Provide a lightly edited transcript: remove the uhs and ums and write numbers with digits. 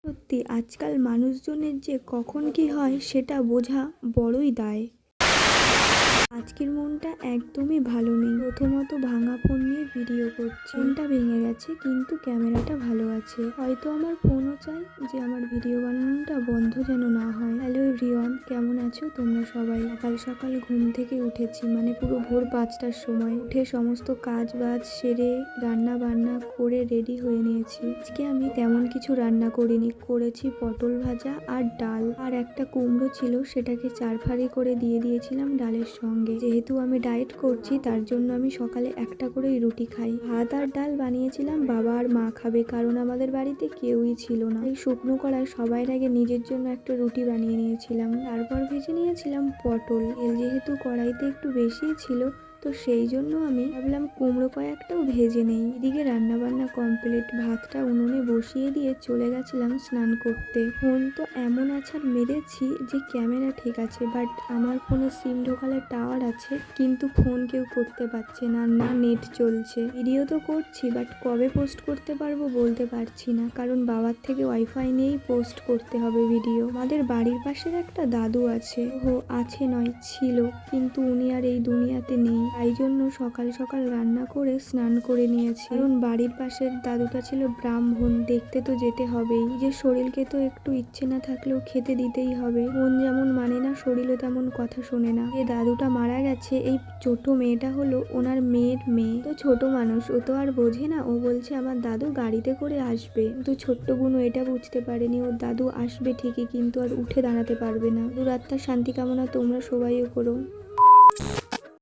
সত্যি আজকাল মানুষজনের যে কখন কি হয় সেটা বোঝা বড়ই দায়। আজকের মনটা একদমই ভালো নেই। প্রথমত ভাঙা ফোন নিয়ে ভিডিও করছি। ফোনটা ভেঙে গেছে কিন্তু ক্যামেরাটা ভালো আছে। হয়তো আমার ফোনও চাই যে আমার ভিডিও বানানোটা বন্ধ যেন না হয়। হ্যালো এভরিওয়ান, কেমন আছো তোমরা সবাই? সকাল সকাল ঘুম থেকে উঠেছি, মানে পুরো ভোর 5টার সময় উঠে সমস্ত কাজ বাজ সেরে রান্না বান্না করে রেডি হয়ে নিয়েছি। আজকে আমি তেমন কিছু রান্না করিনি, করেছি পটল ভাজা আর ডাল, আর একটা কুমড়ো ছিল সেটাকে 4 ফালি করে দিয়ে দিয়েছিলাম ডালের সঙ্গে। যেহেতু আমি ডায়েট করছি তার জন্য আমি সকালে একটা করেই রুটি খাই। ভাত আর ডাল বানিয়েছিলাম বাবা আর মা খাবে, কারণ আমাদের বাড়িতে কেউই ছিল না। এই শুকনো করায় সবার আগে নিজের জন্য একটা রুটি বানিয়ে নিয়েছিলাম, তারপর ভেজে নিয়েছিলাম পটল। তেল যেহেতু কড়াইতে একটু বেশিই ছিল তো সেই জন্য আমি ভাবলাম কুমড়ো কয়েকটাও ভেজে নেই। এদিকে রান্না বান্না কমপ্লিট, ভাতটা উনুনে বসিয়ে দিয়ে চলে গেছিলাম স্নান করতে। ফোন তো এমন আছাড় মেরেছি যে ক্যামেরা ঠিক আছে, বাট আমার ফোনে সিম ঢোকালে টাওয়ার আছে কিন্তু ফোন কেউ করতে পারছে না, না নেট চলছে। ভিডিও তো করছি বাট কবে পোস্ট করতে পারবো বলতে পারছি না, কারণ বাবার থেকে ওয়াইফাই নিয়েই পোস্ট করতে হবে ভিডিও। আমাদের বাড়ির পাশের একটা দাদু আছে, আছে নয় ছিল, কিন্তু উনি আর এই দুনিয়াতে নেই। তাই জন্য সকাল সকাল রান্না করে স্নান করে নিয়েছি, কারণ বাড়ির পাশের দাদুটা ছিল ব্রাহ্মণ, দেখতে তো যেতে হবেই। নিজের শরীরকে তো একটু ইচ্ছে না থাকলেও খেতে দিতেই হবে। মন যেমন মানে না শরীরও তেমন কথা শোনে না। যে দাদুটা মারা গেছে এই ছোট মেয়েটা হলো ওনার মেয়ের মেয়ে। তো ছোট মানুষ, ও তো আর বোঝে না, ও বলছে আমার দাদু গাড়িতে করে আসবে, কিন্তু ছোট্ট বুনু এটা বুঝতে পারেনি ওর দাদু আসবে ঠিকই কিন্তু আর উঠে দাঁড়াতে পারবে না। দুরাত্মার শান্তি কামনা তোমরা সবাইও করো।